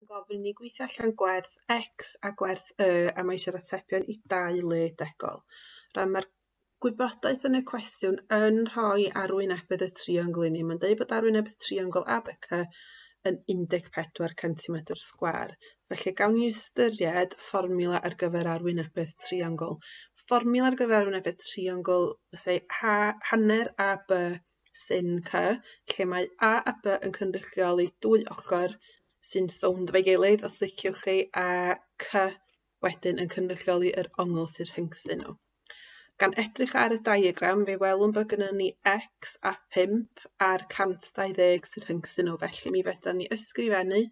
Gofyn ni gweithio allan gwerth x a gwerth y a mae eisiau'r atebion i 2 le degol. Rhaid mae'r gwybodaeth yn y cwestiwn yn rhoi arwynebedd y triongl i ni. Mae'n dweud bod arwynebedd triongl ABC yn 14 centimetr sgwar. Felly gawn ni ystyried fformula ar gyfer arwynebedd triongl. Fformula ar gyfer arwynebedd triongl hanner AB sin C, lle mae A a B yn cynrychioli 2 ochr sy'n sownd fe'i gilydd, os liciwch chi, a C wedyn yn cynrychioli yr ongl sy'n rhyngthyn nhw. Gan edrych ar y diagram, fe welwn bod gennym ni x a 5 a'r 120 sy'n rhyngthyn nhw. Felly mi fedra ni ysgrifennu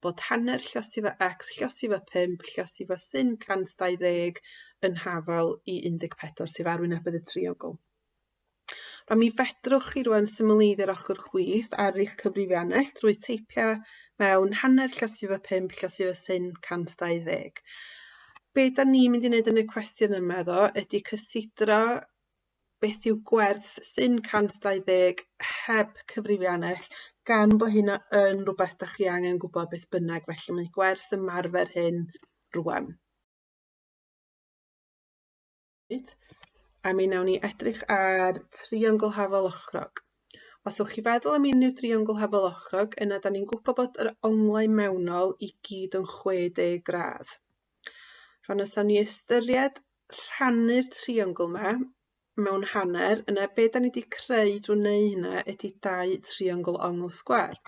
bod hanner lluosif o x, lluosif o 5, lluosif o sin 120 yn hafal i 14, sef arwynebedd y triongl. Fe mi fedrwch chi rwan symleiddio ochr chwith ar eich cyfrifiannell drwy teipio mewn hanner lluosif o 5, lluosif o sin 120. Be da ni'n mynd i wneud yn y cwestiwn yma ydy cysidro beth yw gwerth sin 120 heb cyfrifiannell gan bod hynna yn rhywbeth da chi angen gwybod beth bynnag, felly mae gwerth ymarfer hyn rwan. A mi wnawn ni edrych ar triongl hafal ochrog. Os ywch chi feddwl am unrhyw driongl hafal ochrog, yna da ni'n gwybod bod yr onglau mewnol i gyd yn 60 gradd. Rhan os ni ystyried rhannu'r triongl yma mewn hanner, yna be da ni wedi creu drwy wneud hynna ydy 2 triongl ongl sgwar.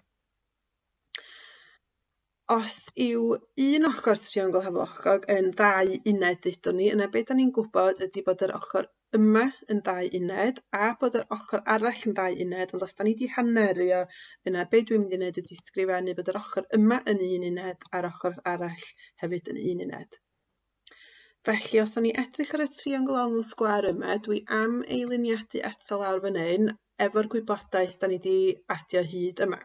Os yw un ochr triongl hafal ochrog yn 2 uned ddudwn ni, yna be da ni'n gwybod ydy bod yr ochr yma yn 2 uned a bod yr ochr arall yn 2 uned, ond os da ni wedi hanneru o, yna be dwi'n mynd i wneud ydy sgrifennu bod yr ochr yma yn 1 uned a'r ochr arall hefyd yn 1 uned. Felly, os da ni edrych ar y triongl ongl sgwar yma, dwi am eiliniadu eto lawr fan hyn efo'r gwybodaeth da ni wedi adio hyd yma.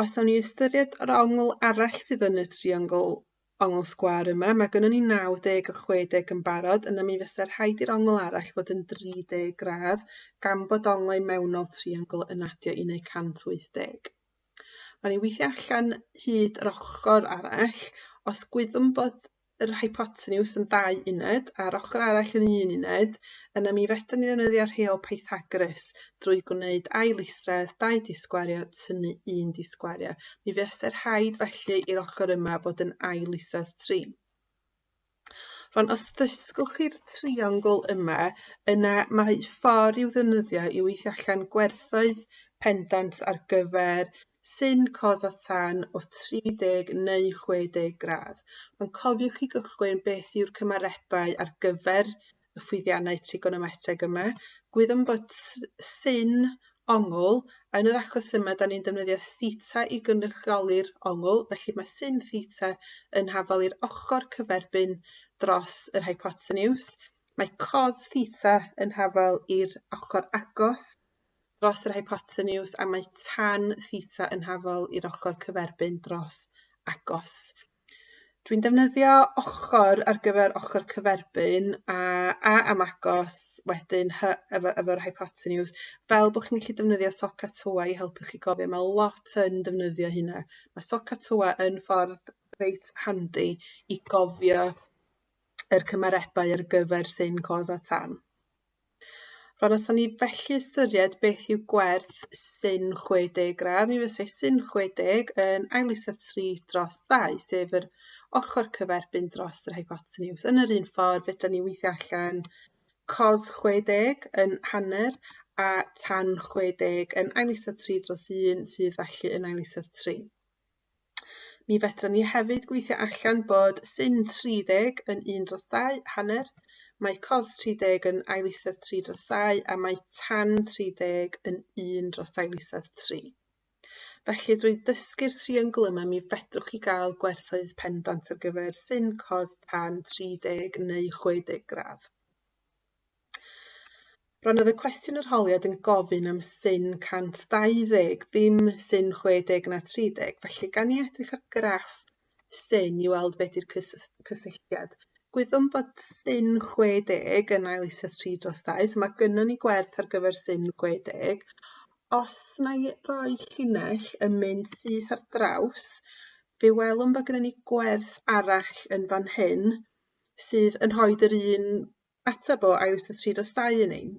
Os da ni ystyried yr ongl arall sydd yn y triongl ongl sgwar yma, mae gynnon ni 90 a 60 yn barod, yna mi fysa'r rhaid i'r ongl arall fod yn 30 gradd, gan bod onglau mewnol triongl yn adio i wneud 180. Rhaid ni weithio allan hyd yr ochr arall, os gwyddwn bod yr hypotenuse yn 2 uned a'r ochr arall yn 1 uned, yna mi fedrwn ni ddefnyddio rheol Pythagoras drwy gwneud ail isradd 2 disgwario tynnu 1 disgwario. Mi fysa'r rhaid felly i'r ochr yma fod yn ail isradd 3. Rwan, os ddysgwch chi'r triongl yma, yna mae ffordd i'w ddefnyddio i weithio allan gwerthoedd pendant ar gyfer sin, cos a tan o 30 neu 60 gradd. Ond cofiwch chi gychwyn beth yw'r cymarebau ar gyfer y ffwydiannau trigonometreg yma. Gwyddwn bod sin ongl, yn yr achos yma, da ni'n defnyddio theta i gynrychioli'r ongl, felly mae sin theta yn hafal i'r ochr cyferbyn dros yr hypotenuse. Mae cos theta yn hafal i'r ochr agos dros yr hypotenuse, a mae tan theta yn hafal i'r ochr cyferbyn dros agos. Dwi'n defnyddio ochr ar gyfer ochr cyferbyn a am agos wedyn efo'r hypotenuse, fel bod chi'n gallu defnyddio SOHCAHTOA i helpu chi gofio. Mae lot yn defnyddio hynna. Mae SOHCAHTOA yn ffordd reit handi i gofio yr cymarebau ar gyfer sin, cos a tan. Rwan, os ni felly ystyried beth yw gwerth sin 60 gradd, mi fysa sin 60 yn ail isradd 3 dros 2, sef yr ochr cyferbyn dros yr hypotenuse. Yn yr un ffordd, fedra ni weithio allan cos 60 yn hanner a tan 60 yn ail isradd 3 dros 1, sydd felly yn ail isradd 3. Mi fedra ni hefyd gweithio allan bod sin 30 yn 1 dros 2, hanner, mae cos 30 yn ail isradd 3 dros 2 a mae tan 30 yn 1 dros ail isradd 3. Felly, drwy dysgu'r triongl yma, mi fedrwch chi gael gwerthoedd pendant ar gyfer sin, cos, tan 30 neu 60 gradd. Rwan, oedd y cwestiwn arholiad yn gofyn am sin 120, ddim sin 60 na 30. Felly, gan ni edrych ar graff sin i weld beth yw'r cysylltiad. Gwyddwn bod sin 60 yn ail isradd 3 dros 2, so mae gynnon ni gwerth ar gyfer sin 60. Os na i roi llinell yn mynd syth ar draws, fe welwn bod gennym ni gwerth arall yn fan hyn sydd yn rhoi yr un ateb o ail isod 3 dros 2 yn ein.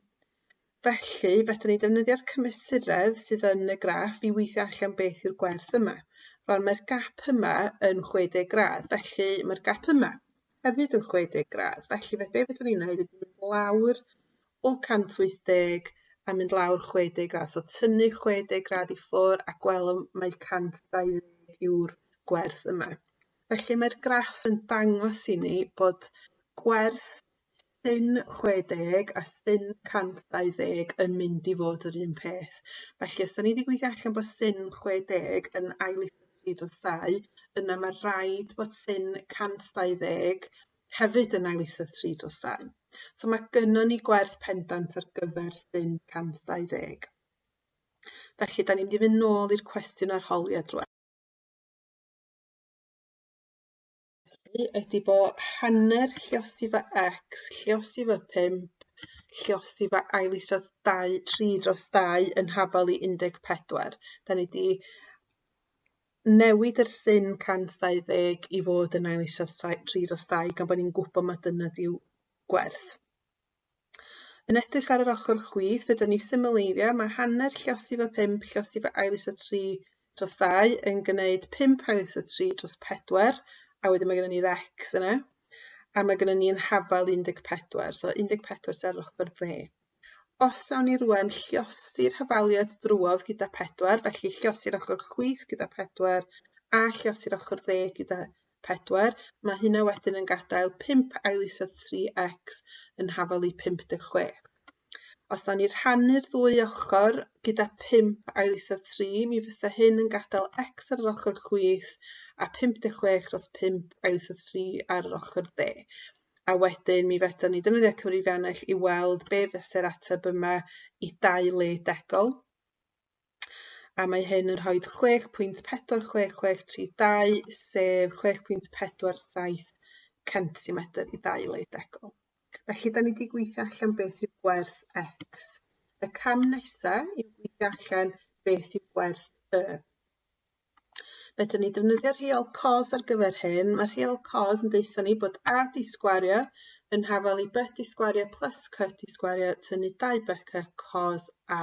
Felly, fedrwn ni defnyddio'r cymesuredd sydd yn y graff i weithio allan beth yw'r gwerth yma. Rwan, mae'r gap yma yn 60 gradd, felly mae'r gap yma hefyd yn 60 gradd. Felly, be fedrwn ni'n gwneud ydy mynd lawr o 180 a mynd lawr 60 gradd. So, tynnu 60 gradd i ffwrdd a gweld mae 120 yw'r gwerth yma. Felly, mae'r graff yn dangos i ni bod gwerth sin 60 a sin 120 yn mynd i fod yr un peth. Felly, os da ni wedi gweithio allan bod sin 60 yn ail isod 3 dros 2, yna mae rhaid bod sin 120 hefyd yn ail isod 3 dros 2. So mae gynnon ni gwerth pendant ar gyfer sin 120. Felly, da ni'n mynd i fynd nôl i'r cwestiwn arholiad rwan. Ydy bod hanner lluosif o x, lluosif o 5, lluosif o ail isod 3 dros 2 yn hafal i 14. Da ni wedi newid yr sin 120 i fod yn ail isod 3 dros 2 gan bod ni'n gwybod mae dyna yw gwerth. Yn edrych ar yr ochr chwith, fydda ni symleiddio, mae hanner lluosif o 5, lluosif o ail isod 3 dros 2 yn gwneud 5 ail isod 3 dros 4, a wedyn mae gennym ni'r x yna, a mae gennym ni'n hafal 14, so 14 sydd ar ochr dde. Os awn ni rwan lluosi'r hafaliad drwodd gyda 4, felly lluosi'r ochr chwith gyda 4 a lluosi'r ochr dde gyda 4, mae hynna wedyn yn gadael 5 ail isod 3x yn hafal i 56. Os awn ni'r rhannu'r ddwy ochr gyda 5 ail isod 3, mi fysa hyn yn gadael x ar yr ochr chwith a 56 dros 5 ail isod 3 ar yr ochr dde. A wedyn mi fedrwn ni defnyddio cyfrifiannell i weld be fysa'r ateb yma i 2 le degol. A mae hyn yn rhoi 6.46632, sef 6.47 centimetr i 2 le degol. Felly, da ni wedi gweithio allan beth yw gwerth x. Y cam nesaf yw gweithio allan beth yw gwerth y. Fedrwn ni defnyddio'r rheol cos ar gyfer hyn. Mae'r rheol cos yn deitha ni bod a di sgwario yn hafal i b di sgwario plus c di sgwario tynnu 2bc cos a.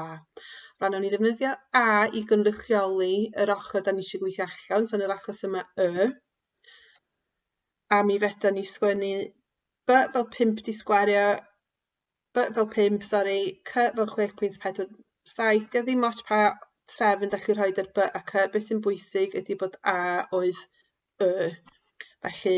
Rwan, nawn ni ddefnyddio a i gynrychioli yr ochr da ni eisiau gweithio allan, so yn yr achos yma y. A mi fedrwn ni sgwennu b fel 5 di sgwario, b fel 5, sori, c fel 6.47. Dio ddim ots pa trefn da chi rhoi ar b a c, beth sy'n bwysig ydy bod a oedd y. Felly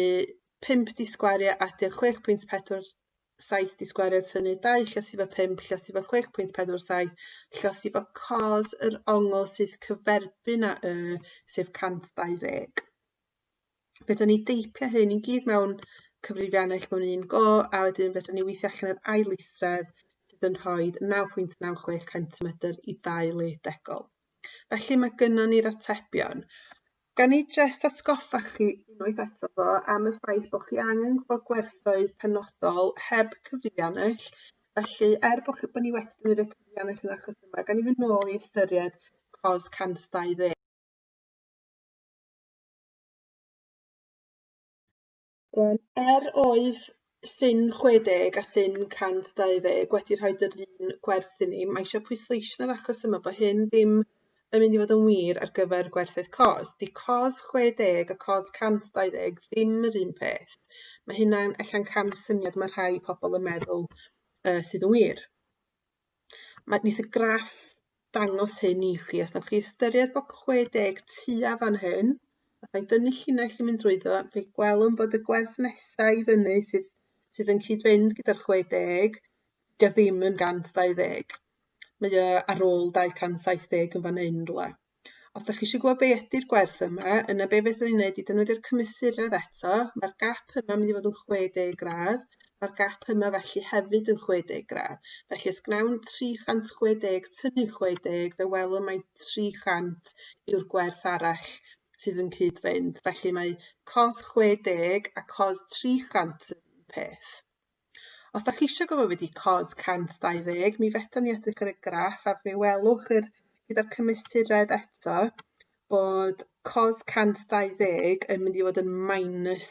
5 di sgwario adio 6.47 di sgwario tynnu 2 lluosif o 5 lluosif o 6.47 lluosif o cos yr ongl sydd cyferbyn â y, sef 120. Fedrwn ni deipio hyn i gyd mewn cyfrifiannell mewn un go, a wedyn fedrwn ni weithio allan yr ail isradd sydd yn rhoi 9.96 cm i 2 le degol. Felly mae gynnon ni'r atebion. Gan i jyst atgoffa chi unwaith eto fo am y ffaith bod chi angen gwybod gwerthoedd penodol heb cyfrifiannell. Felly, bod ni wedi defnyddio cyfrifiannell yn achos yma, gan i fynd nôl i ystyried cos 120. Oedd sin 60 a sin 120 wedi rhoi yr un gwerth i ni, mae eisiau pwysleisio yn achos yma bod hyn ddim yn mynd i fod yn wir ar gyfer gwerthoedd cos. Di cos 60 a cos 120 ddim yr un peth. Mae hynna'n allan cam syniad mae rhai pobl yn meddwl sydd yn wir. Wneith y graff dangos hyn i chi. Os wnewch chi ystyried bod 60 tua fan hyn, os ai dynnu llinell i mynd drwyddo, fe gwelwn bod y gwerth nesaf i fyny sydd yn cyd-fynd gyda'r 60, dio ddim yn 120. Mae o ar ôl 270 yn fan hyn rhywle. Os ydych chi eisiau gwybod be ydy'r gwerth yma, yna be fedrwn ni'n gwneud i defnyddio'r cymesuredd eto. Mae'r gap yma yn mynd i fod yn 60 gradd. Mae'r gap yma felly hefyd yn 60 gradd. Felly os gnawn 360 tynnu 60, fe welwn mae 300 yw'r gwerth arall sydd yn cyd-fynd. Felly mae cos 60 a cos 300 yn un peth. Os da chi eisiau gwybod beth ydy cos 120, mi fedrwn ni edrych ar y graff a fe welwch gyda'r cymesuredd eto bod cos 120 yn mynd i fod yn minus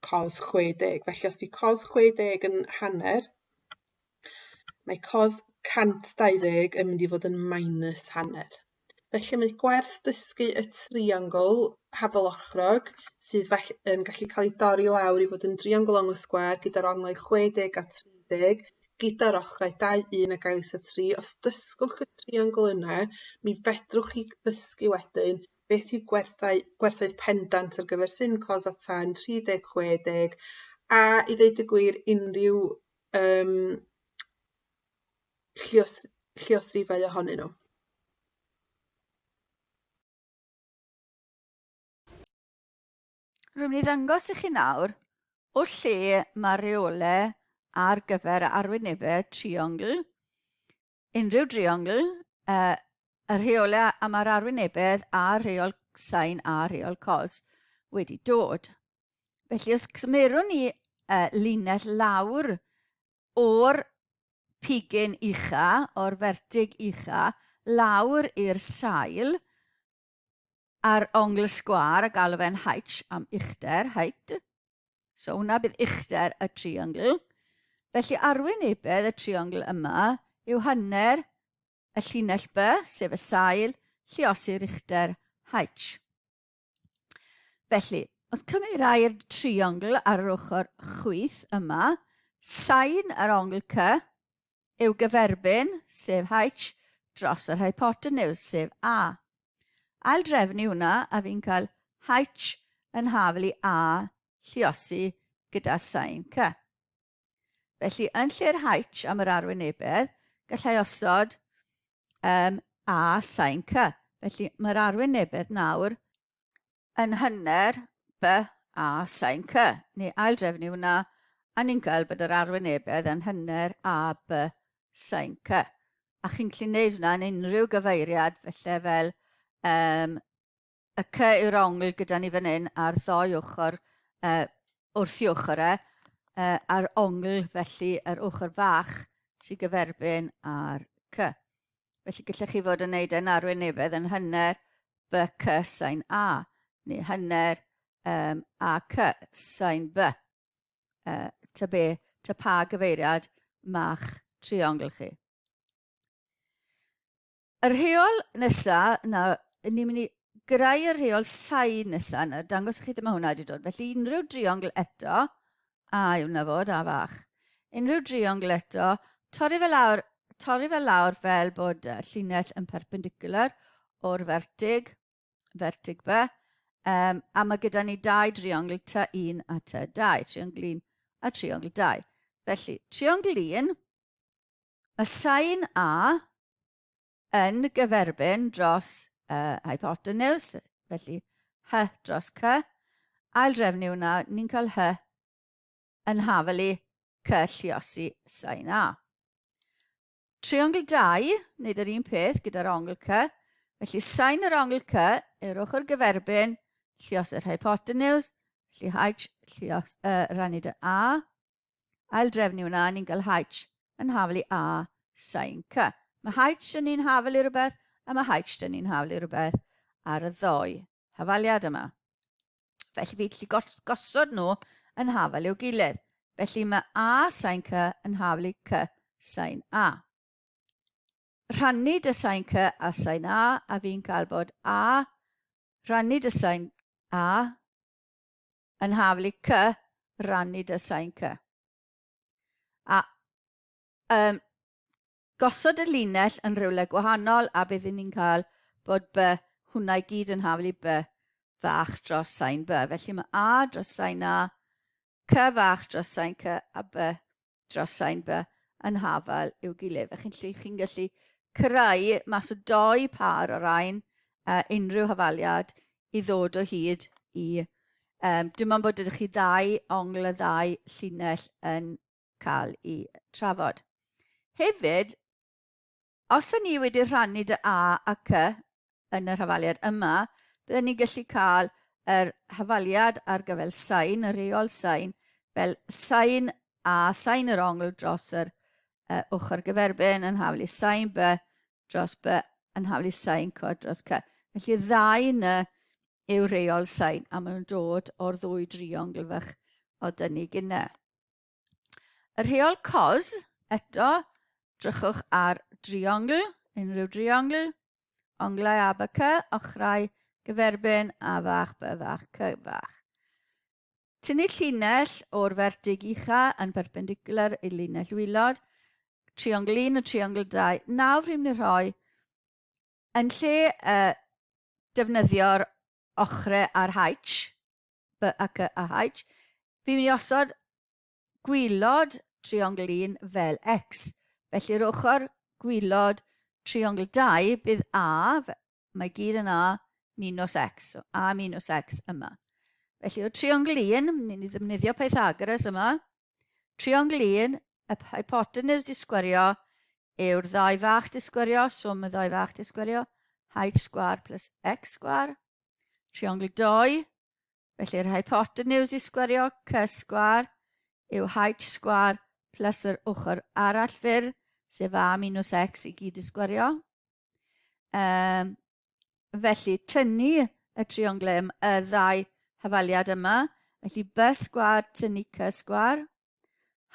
cos 60. Felly os di cos 60 yn hanner, mae cos 120 yn mynd i fod yn minus hanner. Felly mae gwerth dysgu y triongl hafelochrog sydd yn gallu cael ei dorri lawr i fod yn driongl ongl sgwâr gyda'r onglau 60 a 30 gyda'r ochrau 2, 1 ac ail isa 3. Os dysgwch y triongl yna, mi fedrwch chi ddysgu wedyn beth yw gwerthoedd pendant ar gyfer sin cos a tan 30, 60 a i ddeud y gwir unrhyw lluosrifau ohonyn nhw. Rwy'n mynd i ddangos i chi nawr o lle mae'r rheolau ar gyfer arwynebau triongl. Unrhyw driongl, y rheolau am yr arwynebedd a rheol sin a rheol cos wedi dod. Felly os cymerwn ni linell lawr o'r pigyn ucha, o'r fertig ucha, lawr i'r sail, ar ongl sgwâr a galw fe'n h am uchder, height. So hwnna bydd uchder y triongl. Felly arwynebedd y triongl yma yw hanner y llinell B, sef y sail, lluosir uchder h. Felly, os cymerai'r triongl ar yr ochr chwith yma, sin yr ongl C yw gyferbyn, sef h, dros yr hypotenuse, sef A. Ail drefnu hwnna a fi'n cael h yn hafel i A lluosi gyda sin C. Felly, yn lle'r h am yr arwynebedd, gallai osod A sin C. Felly, mae'r arwynebedd nawr yn hanner B A sin C. Neu ail drefnu hwnna, a ni'n cael bod yr arwynebedd yn hanner A B sin C. A chi'n gallu gwneud hwnna yn unrhyw gyfeiriad, felly fel y C yw'r ongl gyda ni fan hyn a'r ddoi ochr wrth i ochr a'r ongl felly yr ochr fach sy'n gyferbyn ar C. Felly gallech chi fod yn gwneud yn arwynebedd yn hanner B C sin A neu hanner A C sin B. Ta pa gyfeiriad ma'ch triongl chi. Yr rheol nesaf, ni'n mynd i greu y rheol sin nesaf, dangos chi dyma hwnna wedi dod. Felly unrhyw driongl eto, a yw na fod, a fach. Unrhyw driongl eto, torri fe lawr fel bod llinell yn perpendicular o'r vertig B, a mae gyda ni dau driongl T1 a T2, triongl 1 a triongl 2. Felly, triongl 1, mae sin A yn gyferbyn dros hypotenuse, felly h dros c. Ail drefnu hwnna, ni'n cael h yn hafel i c lluosi sin A. Triongl 2, wneud yr un peth gyda'r ongl c. Felly sin yr ongl c yw'r ochr gyferbyn lluosir hypotenuse, felly h rannu dy A. Ail drefnu hwnna, ni'n cael h yn hafel i A sin c. Mae h yn un hafel i rhywbeth a mae h yn un hafel i rhywbeth ar y ddoi hafaliad yma. Felly fi gallu gosod nhw yn hafel i'w gilydd. Felly mae A sin C yn hafel i C sin A. Rhannu dy sin C a sin a fi'n cael bod A rhannu dy sin A yn hafel i C rhannu dy sin C. A gosod y linell yn rhywle gwahanol a byddwn ni'n cael bod B hwnna i gyd yn hafel i B fach dros sin B. Felly mae A dros sin A, C fach dros sin C a B dros sin B yn hafel i'w gilydd. Felly chi'n gallu creu mas o doi par o rain unrhyw hafaliad i ddod o hyd i dim ond bod ydych chi ddau ongl y ddau llinell yn cael i trafod. Hefyd, os ni wedi rhannu dy A a C yn yr hafaliad yma, byddwn ni'n gallu cael yr hafaliad ar gyfer sin, y rheol sin, fel sin A, sin yr ongl dros yr ochr gyferbyn yn hafel i sin B dros B yn hafel i sin C dros C. Felly ddau yna yw rheol sin, a maen nhw'n dod o'r ddwy driongl fach o dynnu gynnau. Y rheol cos, eto, drychwch ar driongl, unrhyw driongl, onglau a by c, ochrau gyferbyn a fach by fach c fach. Tynnu llinell o'r fertig ucha yn perpendicular i linell wilod, triongl 1 a triongl 2. Nawr rwy'n mynd i rhoi, yn lle defnyddio'r ochrau ar H, by ac a H, fi'n mynd i osod gwylod triongl 1 fel x. Felly'r ochr gwylod triongl 2 bydd a, mae gyd yn a minus x, so a minus x yma. Felly o triongl 1, ni'n i ddefnyddio Pythagoras yma. Triongl 1, y hypotenuse di sgwario yw'r ddau fach di sgwario, so mae ddau fach di sgwario, h sgwar plus x sgwar. Triongl 2, felly'r hypotenuse di sgwario, c sgwar, yw h sgwar plus yr ochr arall fyr, sef a minus x i gyd i sgwario. Felly tynnu y triongl y ddau hafaliad yma, felly b sgwar tynnu c sgwar,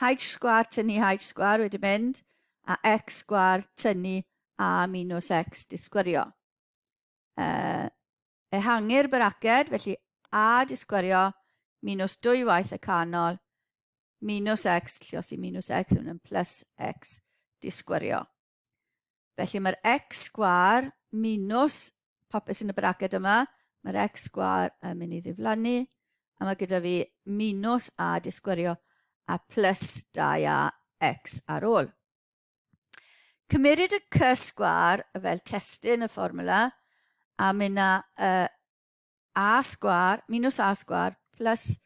h sgwar tynnu h sgwar wedi mynd, a x sgwar tynnu a minus x di sgwario. Ehangu'r braced, felly a di sgwario minus 2 waith y canol, minus x, lle os i minus x yn plus x di sgwario. Felly mae'r x sgwar minus popeth yn y braced yma, mae'r x sgwar yn mynd i ddiflannu, a mae gyda fi minus a di sgwario a plus 2a x ar ôl. Cymeryd y c sgwar fel testyn y fformwla, a mynd a sgwar, minus a sgwar, plus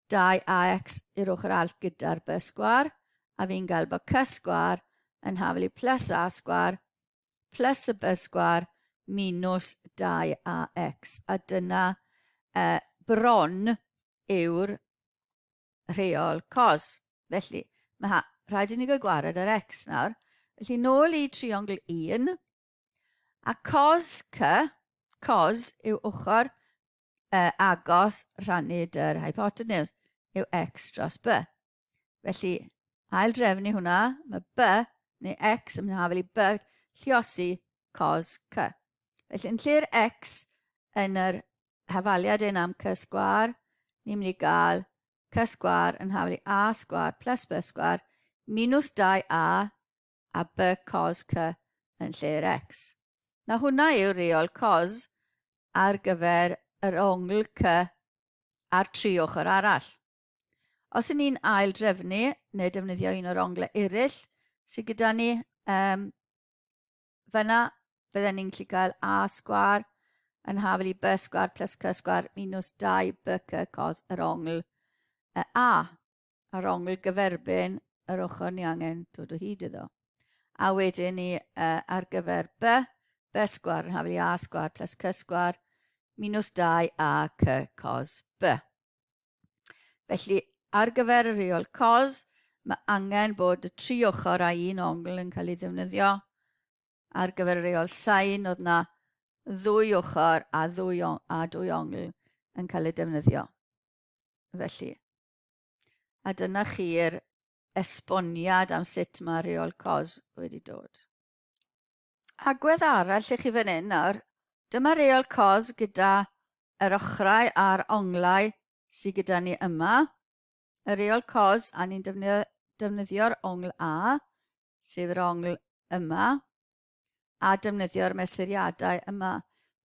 2ax i'r ochr arall gyda'r b sgwar, a fi'n gael bod c sgwar yn hafel i plus a sgwar, plus y b sgwar, minus 2ax. A dyna bron yw'r rheol cos. Felly, mae rhaid i ni gael gwared yr x nawr. Felly, nôl i triongl 1, a cos c, cos yw ochr agos rhannu yr hypotenuse, yw x dros b. Felly, ail drefnu hwnna, mae b neu x yn hafel i b lliosi cos c. Felly, yn lle'r x yn yr hafaliad ein am c sgwar, ni'n mynd i gael c sgwar yn hafel i a sgwar plus b sgwar minus 2a a b cos c yn lle'r x. Na hwnna yw'r rheol cos ar gyfer yr ongl c a'r tri ochr arall. Os y'n ni'n ail drefnu, neu defnyddio un o'r onglau eraill sydd gyda ni, fyna bydden ni'n gallu cael a sgwar yn hafel i b sgwar plus c sgwar minus 2bc cos yr ongl a. Yr ongl gyferbyn yr ochr ni angen dod o hyd iddo. A wedyn ni ar gyfer b sgwar yn hafel i a sgwar plus c sgwar minus 2ac cos b. Felly, ar gyfer y rheol cos, mae angen bod y tri ochr a un ongl yn cael ei ddefnyddio. Ar gyfer y rheol sin, oedd na ddwy ochr a dwy ongl yn cael ei defnyddio. Felly, a dyna chi'r esboniad am sut mae rheol cos wedi dod. Agwedd arall i chi fan hyn nawr, dyma rheol cos gyda yr ochrau a'r onglau sydd gyda ni yma. Y rheol cos, a ni'n defnyddio'r ongl a, sef yr ongl yma, a defnyddio'r mesuriadau yma.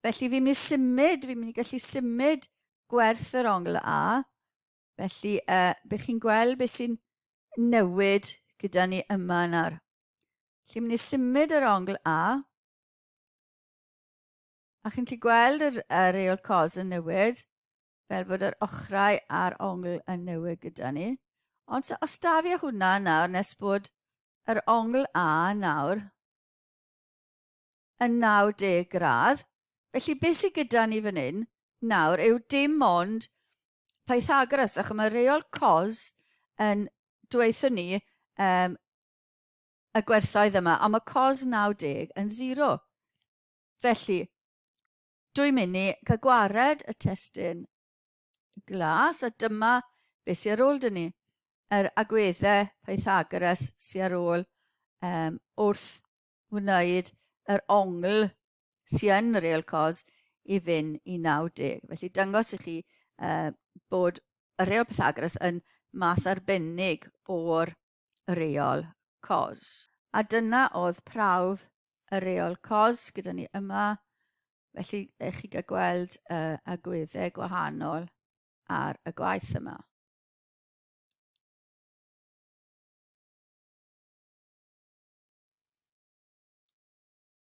Felly fi'n mynd i gallu symud gwerth yr ongl a. Felly, bych chi'n gweld beth sy'n newid gyda ni yma nawr. Felly, mynd i symud yr ongl a. A chi'n gallu gweld y rheol cos yn newid, fel bod yr ochrau a'r ongl yn newid gyda ni. Ond os da fi hwnna nawr, nes bod yr ongl a nawr yn 90 gradd. Felly beth sydd gyda ni fan hyn nawr yw dim ond Pythagoras, achos mae rheol cos yn dweithio ni y gwerthoedd yma, ond mae cos 90 yn 0. Felly, Dwi'n mynd i cael gwared y testyn glas, a dyma beth sy'n ar ôl dyn ni. Yr agweddau Pythagoras sy'n ar ôl wrth wneud yr ongl sy'n yr rheol cos i fynd i 90. Felly dangos i chi bod y rheol Pythagoras yn math arbennig o'r rheol cos. A dyna oedd prawf y rheol cos gyda ni yma. Felly, chi gael gweld agweddau gwahanol ar y gwaith yma.